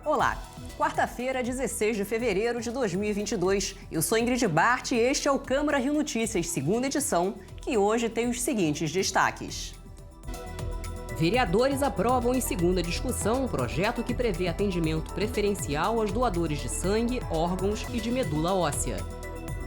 Olá, quarta-feira, 16 de fevereiro de 2022. Eu sou Ingrid Bart e este é o Câmara Rio Notícias, segunda edição, que hoje tem os seguintes destaques. Vereadores aprovam em segunda discussão um projeto que prevê atendimento preferencial aos doadores de sangue, órgãos e de medula óssea.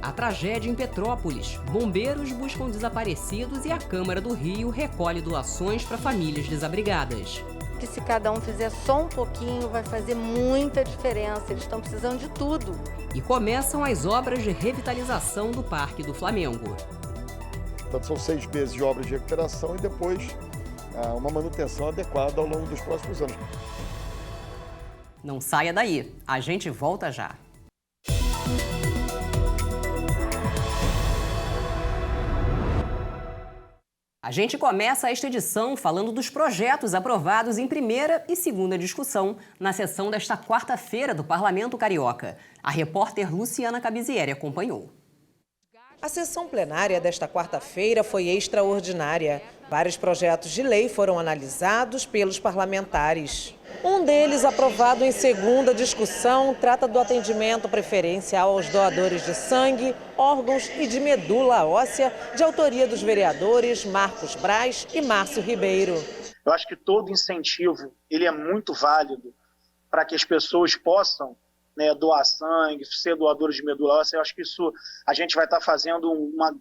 A tragédia em Petrópolis. Bombeiros buscam desaparecidos e a Câmara do Rio recolhe doações para famílias desabrigadas. Que se cada um fizer só um pouquinho, vai fazer muita diferença. Eles estão precisando de tudo. E começam as obras de revitalização do Parque do Flamengo. Então, são 6 meses de obras de recuperação e depois uma manutenção adequada ao longo dos próximos anos. Não saia daí, a gente volta já. A gente começa esta edição falando dos projetos aprovados em primeira e segunda discussão na sessão desta quarta-feira do Parlamento Carioca. A repórter Luciana Cabizieri acompanhou. A sessão plenária desta quarta-feira foi extraordinária. Vários projetos de lei foram analisados pelos parlamentares. Um deles, aprovado em segunda discussão, trata do atendimento preferencial aos doadores de sangue, órgãos e de medula óssea, de autoria dos vereadores Marcos Braz e Márcio Ribeiro. Eu acho que todo incentivo ele é muito válido para que as pessoas possam doar sangue, ser doadores de medula óssea. Eu acho que isso a gente vai estar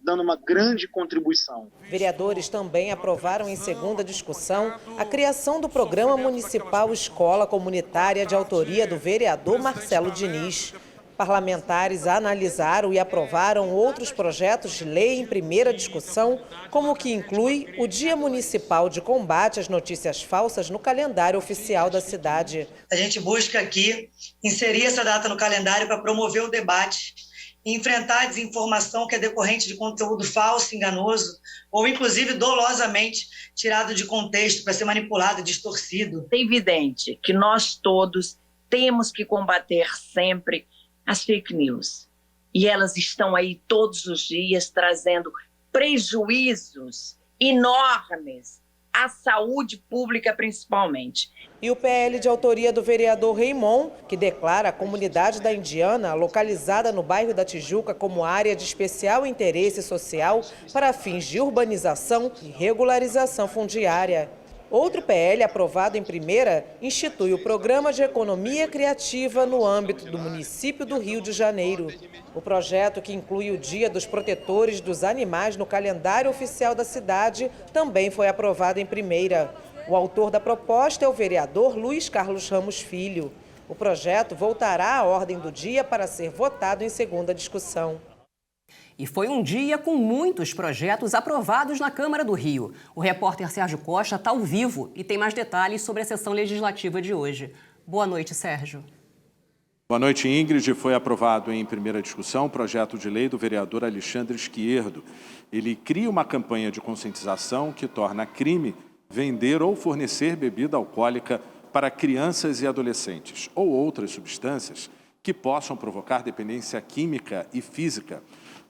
dando uma grande contribuição. Vereadores também aprovaram em segunda discussão a criação do Programa Municipal Escola Comunitária de autoria do vereador Marcelo Diniz. Parlamentares analisaram e aprovaram outros projetos de lei em primeira discussão, como o que inclui o Dia Municipal de Combate às Notícias Falsas no calendário oficial da cidade. A gente busca aqui inserir essa data no calendário para promover o debate e enfrentar a desinformação que é decorrente de conteúdo falso, enganoso ou inclusive dolosamente tirado de contexto para ser manipulado, distorcido. É evidente que nós todos temos que combater sempre as fake news. E elas estão aí todos os dias trazendo prejuízos enormes à saúde pública, principalmente. E o PL de autoria do vereador Raymond, que declara a comunidade da Indiana, localizada no bairro da Tijuca, como área de especial interesse social para fins de urbanização e regularização fundiária. Outro PL aprovado em primeira institui o Programa de Economia Criativa no âmbito do município do Rio de Janeiro. O projeto, que inclui o Dia dos Protetores dos Animais no calendário oficial da cidade, também foi aprovado em primeira. O autor da proposta é o vereador Luiz Carlos Ramos Filho. O projeto voltará à ordem do dia para ser votado em segunda discussão. E foi um dia com muitos projetos aprovados na Câmara do Rio. O repórter Sérgio Costa está ao vivo e tem mais detalhes sobre a sessão legislativa de hoje. Boa noite, Sérgio. Boa noite, Ingrid. Foi aprovado em primeira discussão o projeto de lei do vereador Alexandre Esquerdo. Ele cria uma campanha de conscientização que torna crime vender ou fornecer bebida alcoólica para crianças e adolescentes ou outras substâncias que possam provocar dependência química e física.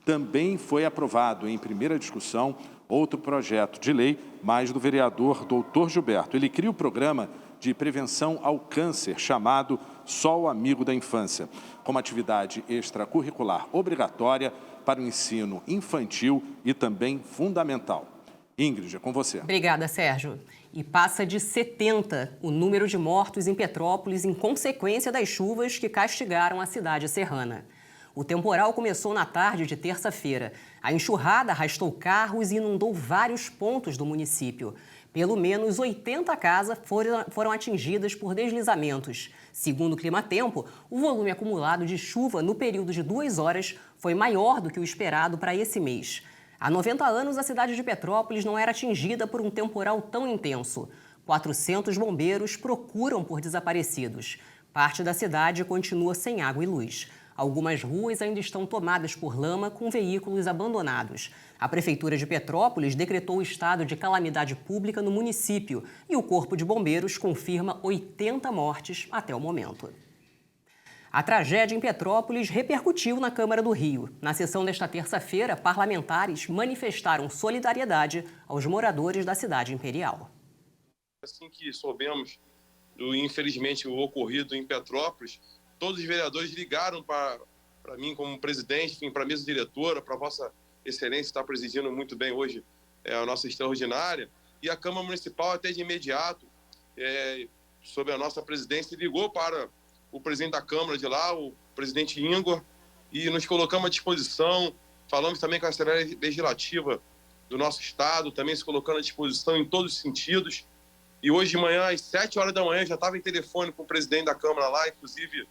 Também foi aprovado em primeira discussão outro projeto de lei, mais do vereador Dr. Gilberto. Ele cria o programa de prevenção ao câncer, chamado Sol Amigo da Infância, como atividade extracurricular obrigatória para o ensino infantil e também fundamental. Ingrid, é com você. Obrigada, Sérgio. E passa de 70 o número de mortos em Petrópolis em consequência das chuvas que castigaram a cidade serrana. O temporal começou na tarde de terça-feira. A enxurrada arrastou carros e inundou vários pontos do município. Pelo menos 80 casas foram atingidas por deslizamentos. Segundo o Climatempo, o volume acumulado de chuva no período de 2 horas foi maior do que o esperado para esse mês. Há 90 anos, a cidade de Petrópolis não era atingida por um temporal tão intenso. 400 bombeiros procuram por desaparecidos. Parte da cidade continua sem água e luz. Algumas ruas ainda estão tomadas por lama com veículos abandonados. A Prefeitura de Petrópolis decretou o estado de calamidade pública no município e o Corpo de Bombeiros confirma 80 mortes até o momento. A tragédia em Petrópolis repercutiu na Câmara do Rio. Na sessão desta terça-feira, parlamentares manifestaram solidariedade aos moradores da cidade imperial. Assim que soubemos infelizmente, o ocorrido em Petrópolis, todos os vereadores ligaram para mim como presidente, enfim, para a mesa diretora, para a Vossa Excelência, que está presidindo muito bem hoje a nossa extraordinária, e a Câmara Municipal até de imediato, sob a nossa presidência, ligou para o presidente da Câmara de lá, o presidente Igor, e nos colocamos à disposição. Falamos também com a Assembleia Legislativa do nosso Estado, também se colocando à disposição em todos os sentidos. E hoje de manhã, às 7 horas da manhã, já estava em telefone com o presidente da Câmara lá, inclusive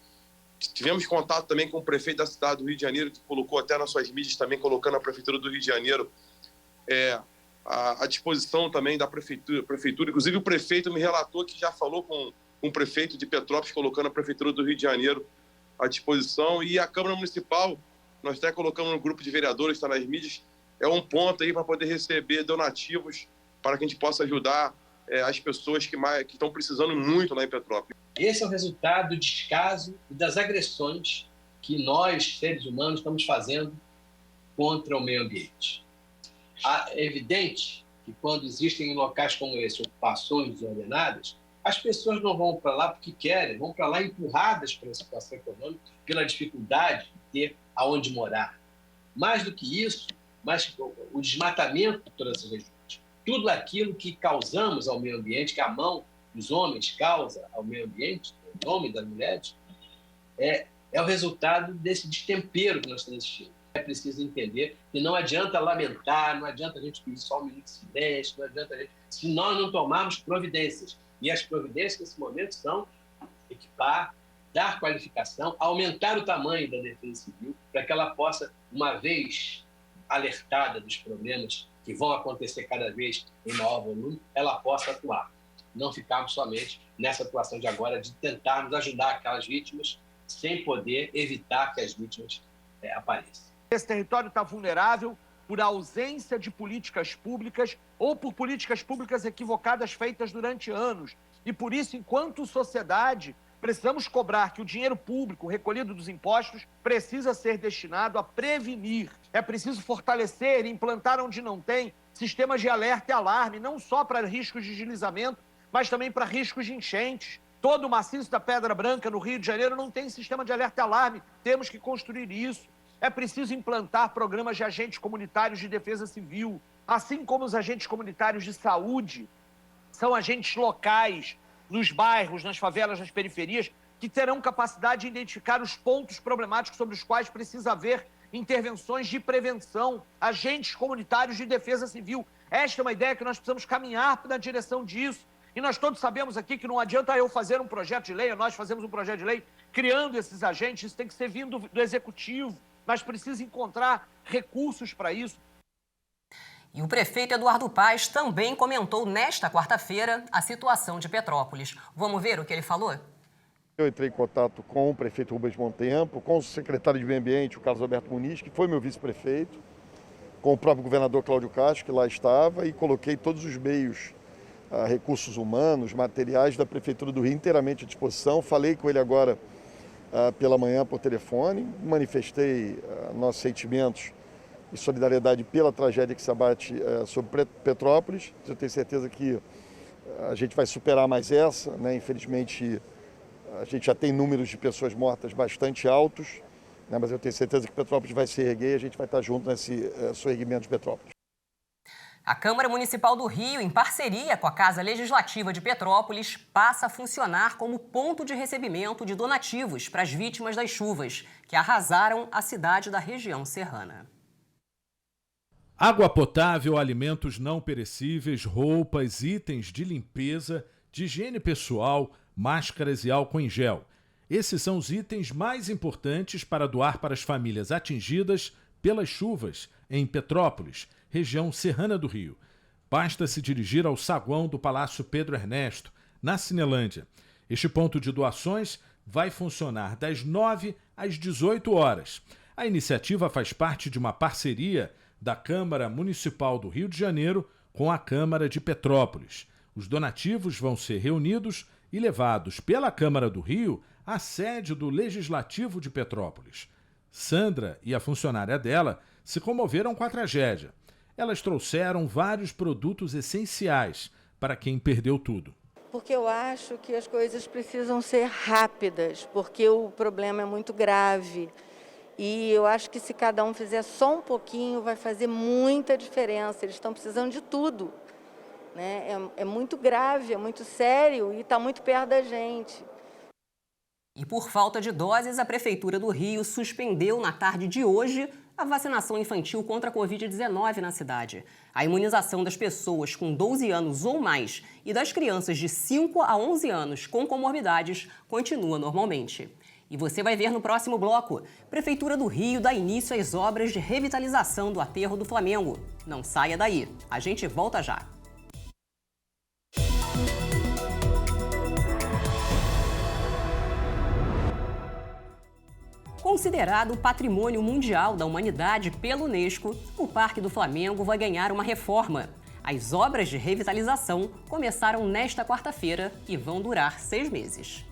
tivemos contato também com o prefeito da cidade do Rio de Janeiro, que colocou até nas suas mídias também, colocando a Prefeitura do Rio de Janeiro à disposição também da prefeitura. Inclusive o prefeito me relatou que já falou com o prefeito de Petrópolis, colocando a Prefeitura do Rio de Janeiro à disposição. E a Câmara Municipal, nós até colocamos no grupo de vereadores, está nas mídias, é um ponto aí para poder receber donativos para que a gente possa ajudar as pessoas que estão precisando muito lá em Petrópolis. Esse é o resultado do descaso e das agressões que nós, seres humanos, estamos fazendo contra o meio ambiente. É evidente que quando existem em locais como esse ocupações desordenadas, as pessoas não vão para lá porque querem, vão para lá empurradas pela situação econômica, pela dificuldade de ter aonde morar. Mais do que isso, mas o desmatamento de todas essas regiões, tudo aquilo que causamos ao meio ambiente, que a mão dos homens causa ao meio ambiente, o homem das mulheres, é o resultado desse destempero que nós estamos assistindo. É preciso entender que não adianta lamentar, não adianta a gente pedir só um minuto de silêncio, não adianta a gente, se nós não tomarmos providências. E as providências nesse momento são equipar, dar qualificação, aumentar o tamanho da Defesa Civil, para que ela possa, uma vez alertada dos problemas que vão acontecer cada vez em maior volume, ela possa atuar. Não ficarmos somente nessa atuação de agora de tentarmos ajudar aquelas vítimas sem poder evitar que as vítimas apareçam. Esse território está vulnerável por ausência de políticas públicas ou por políticas públicas equivocadas feitas durante anos. E por isso, enquanto sociedade, precisamos cobrar que o dinheiro público recolhido dos impostos precisa ser destinado a prevenir. É preciso fortalecer e implantar onde não tem sistemas de alerta e alarme, não só para riscos de deslizamento, mas também para riscos de enchentes. Todo o maciço da Pedra Branca, no Rio de Janeiro, não tem sistema de alerta e alarme. Temos que construir isso. É preciso implantar programas de agentes comunitários de defesa civil, assim como os agentes comunitários de saúde são agentes locais, nos bairros, nas favelas, nas periferias, que terão capacidade de identificar os pontos problemáticos sobre os quais precisa haver intervenções de prevenção, agentes comunitários de defesa civil. Esta é uma ideia que nós precisamos caminhar na direção disso. E nós todos sabemos aqui que não adianta eu fazer um projeto de lei, ou nós fazemos um projeto de lei criando esses agentes, isso tem que ser vindo do executivo, mas precisa encontrar recursos para isso. E o prefeito Eduardo Paes também comentou nesta quarta-feira a situação de Petrópolis. Vamos ver o que ele falou? Eu entrei em contato com o prefeito Rubens Montempo, com o secretário de Meio Ambiente, o Carlos Alberto Muniz, que foi meu vice-prefeito, com o próprio governador Cláudio Castro, que lá estava, e coloquei todos os meios, recursos humanos, materiais da Prefeitura do Rio inteiramente à disposição. Falei com ele agora pela manhã por telefone, manifestei nossos sentimentos e solidariedade pela tragédia que se abate sobre Petrópolis. Eu tenho certeza que a gente vai superar mais essa, né? Infelizmente, a gente já tem números de pessoas mortas bastante altos, né? Mas eu tenho certeza que Petrópolis vai se erguer e a gente vai estar junto nesse soerguimento de Petrópolis. A Câmara Municipal do Rio, em parceria com a Casa Legislativa de Petrópolis, passa a funcionar como ponto de recebimento de donativos para as vítimas das chuvas que arrasaram a cidade da região serrana. Água potável, alimentos não perecíveis, roupas, itens de limpeza, de higiene pessoal, máscaras e álcool em gel. Esses são os itens mais importantes para doar para as famílias atingidas pelas chuvas em Petrópolis, região serrana do Rio. Basta se dirigir ao saguão do Palácio Pedro Ernesto, na Cinelândia. Este ponto de doações vai funcionar das 9 às 18 horas. A iniciativa faz parte de uma parceria da Câmara Municipal do Rio de Janeiro com a Câmara de Petrópolis. Os donativos vão ser reunidos e levados pela Câmara do Rio à sede do Legislativo de Petrópolis. Sandra e a funcionária dela se comoveram com a tragédia. Elas trouxeram vários produtos essenciais para quem perdeu tudo. Porque eu acho que as coisas precisam ser rápidas, porque o problema é muito grave. E eu acho que se cada um fizer só um pouquinho, vai fazer muita diferença. Eles estão precisando de tudo, né? É muito grave, é muito sério e está muito perto da gente. E por falta de doses, a Prefeitura do Rio suspendeu na tarde de hoje a vacinação infantil contra a Covid-19 na cidade. A imunização das pessoas com 12 anos ou mais e das crianças de 5 a 11 anos com comorbidades continua normalmente. E você vai ver no próximo bloco. Prefeitura do Rio dá início às obras de revitalização do aterro do Flamengo. Não saia daí. A gente volta já. Considerado Patrimônio Mundial da Humanidade pela Unesco, o Parque do Flamengo vai ganhar uma reforma. As obras de revitalização começaram nesta quarta-feira e vão durar 6 meses.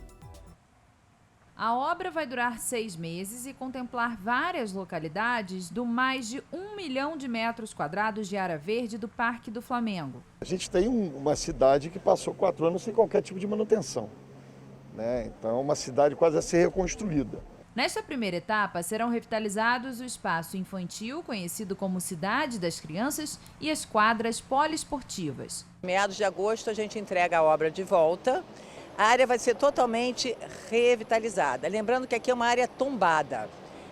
A obra vai durar 6 meses e contemplar várias localidades do mais de 1 milhão de metros quadrados de área verde do Parque do Flamengo. A gente tem uma cidade que passou 4 anos sem qualquer tipo de manutenção, né? Então é uma cidade quase a ser reconstruída. Nesta primeira etapa, serão revitalizados o espaço infantil, conhecido como Cidade das Crianças, e as quadras poliesportivas. Meados de agosto, a gente entrega a obra de volta. A área vai ser totalmente revitalizada. Lembrando que aqui é uma área tombada,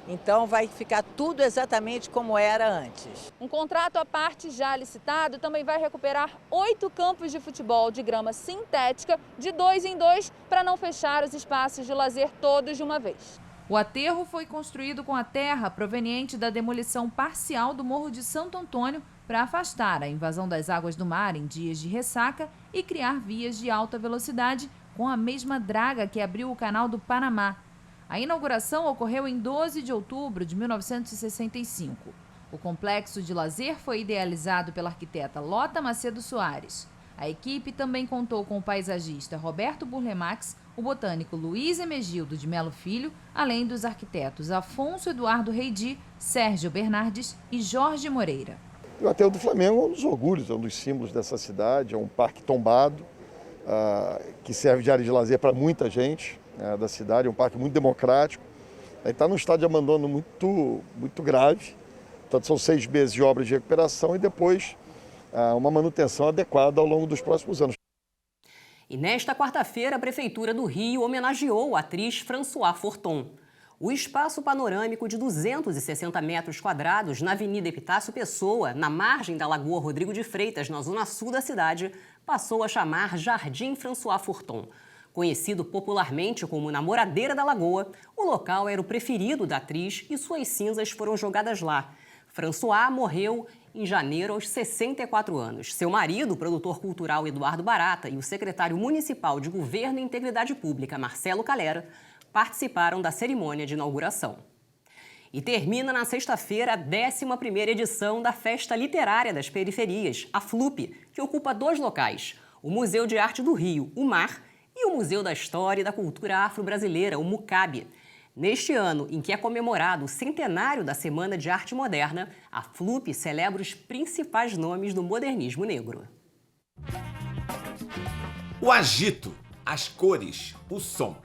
então vai ficar tudo exatamente como era antes. Um contrato à parte já licitado também vai recuperar 8 campos de futebol de grama sintética de 2 em 2 para não fechar os espaços de lazer todos de uma vez. O aterro foi construído com a terra proveniente da demolição parcial do Morro de Santo Antônio para afastar a invasão das águas do mar em dias de ressaca e criar vias de alta velocidade com a mesma draga que abriu o Canal do Panamá. A inauguração ocorreu em 12 de outubro de 1965. O complexo de lazer foi idealizado pela arquiteta Lota Macedo Soares. A equipe também contou com o paisagista Roberto Burlemax, o botânico Luiz Emegildo de Melo Filho, além dos arquitetos Afonso Eduardo Reidi, Sérgio Bernardes e Jorge Moreira. O aterro do Flamengo é um dos orgulhos, é um dos símbolos dessa cidade, é um parque tombado, que serve de área de lazer para muita gente da cidade, é um parque muito democrático. Está num estado de abandono muito grave, portanto são 6 meses de obras de recuperação e depois uma manutenção adequada ao longo dos próximos anos. E nesta quarta-feira, a Prefeitura do Rio homenageou a atriz Françoise Forton. O espaço panorâmico de 260 metros quadrados na Avenida Epitácio Pessoa, na margem da Lagoa Rodrigo de Freitas, na zona sul da cidade, passou a chamar Jardim Françoise Forton. Conhecido popularmente como Namoradeira da Lagoa, o local era o preferido da atriz e suas cinzas foram jogadas lá. Françoise morreu em janeiro aos 64 anos. Seu marido, o produtor cultural Eduardo Barata, e o secretário municipal de Governo e Integridade Pública, Marcelo Calera, participaram da cerimônia de inauguração. E termina na sexta-feira a 11ª edição da Festa Literária das Periferias, a FLUP, que ocupa 2 locais, o Museu de Arte do Rio, o MAR, e o Museu da História e da Cultura Afro-Brasileira, o MUCAB. Neste ano, em que é comemorado o centenário da Semana de Arte Moderna, a FLUP celebra os principais nomes do modernismo negro. O agito, as cores, o som.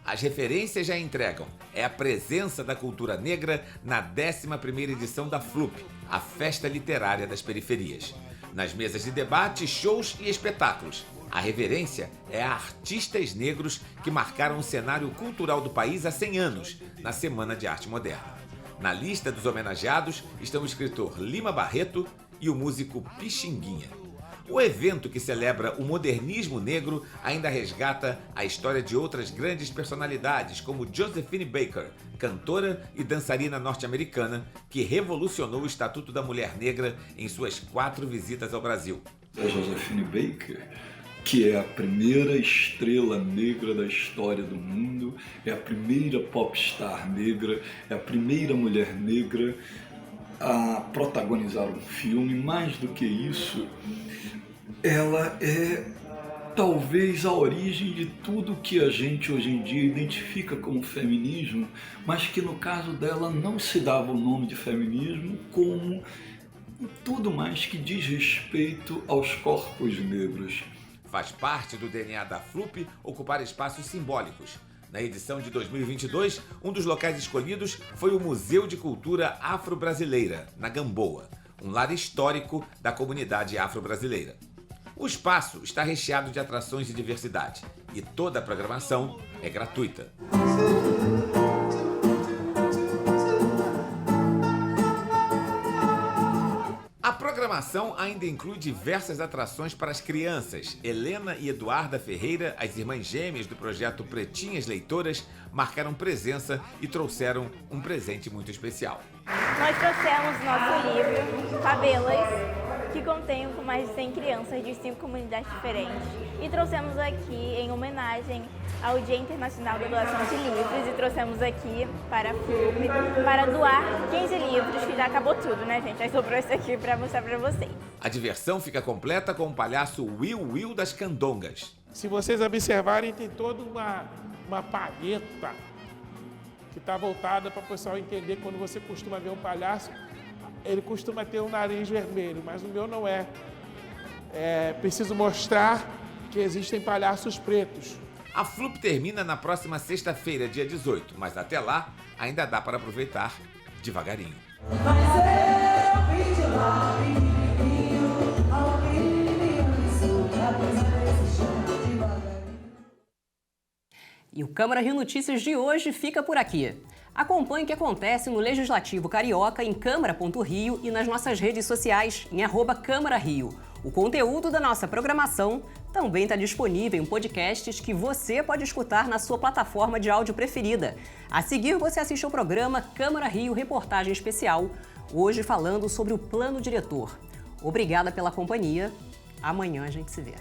As referências já entregam. É a presença da cultura negra na 11ª edição da FLUP, a Festa Literária das Periferias. Nas mesas de debate, shows e espetáculos. A reverência é a artistas negros que marcaram o cenário cultural do país há 100 anos, na Semana de Arte Moderna. Na lista dos homenageados estão o escritor Lima Barreto e o músico Pixinguinha. O evento, que celebra o modernismo negro, ainda resgata a história de outras grandes personalidades, como Josephine Baker, cantora e dançarina norte-americana, que revolucionou o Estatuto da Mulher Negra em suas 4 visitas ao Brasil. A Josephine Baker, que é a primeira estrela negra da história do mundo, é a primeira popstar negra, é a primeira mulher negra a protagonizar um filme. Mais do que isso, ela é talvez a origem de tudo que a gente hoje em dia identifica como feminismo, mas que no caso dela não se dava o nome de feminismo, como tudo mais que diz respeito aos corpos negros. Faz parte do DNA da FLUP ocupar espaços simbólicos. Na edição de 2022, um dos locais escolhidos foi o Museu de Cultura Afro-Brasileira, na Gamboa, um lar histórico da comunidade afro-brasileira. O espaço está recheado de atrações de diversidade e toda a programação é gratuita. A programação ainda inclui diversas atrações para as crianças. Helena e Eduarda Ferreira, as irmãs gêmeas do projeto Pretinhas Leitoras, marcaram presença e trouxeram um presente muito especial. Nós trouxemos nosso livro, Favelas, que contém com mais de 100 crianças de 5 comunidades diferentes. E trouxemos aqui em homenagem ao Dia Internacional da Doação de Livros e trouxemos aqui para a FLUP para doar 15 livros, que já acabou tudo, né, gente? Aí sobrou esse aqui para mostrar para vocês. A diversão fica completa com o palhaço Will das Candongas. Se vocês observarem, tem toda uma palheta que está voltada para o pessoal entender. Quando você costuma ver um palhaço, ele costuma ter um nariz vermelho, mas o meu não é. Preciso mostrar que existem palhaços pretos. A FLUP termina na próxima sexta-feira, dia 18, mas até lá ainda dá para aproveitar devagarinho. E o Câmara Rio Notícias de hoje fica por aqui. Acompanhe o que acontece no Legislativo Carioca em câmara.rio e nas nossas redes sociais em @CâmaraRio. O conteúdo da nossa programação também está disponível em podcasts que você pode escutar na sua plataforma de áudio preferida. A seguir, você assiste ao programa Câmara Rio Reportagem Especial, hoje falando sobre o Plano Diretor. Obrigada pela companhia. Amanhã a gente se vê.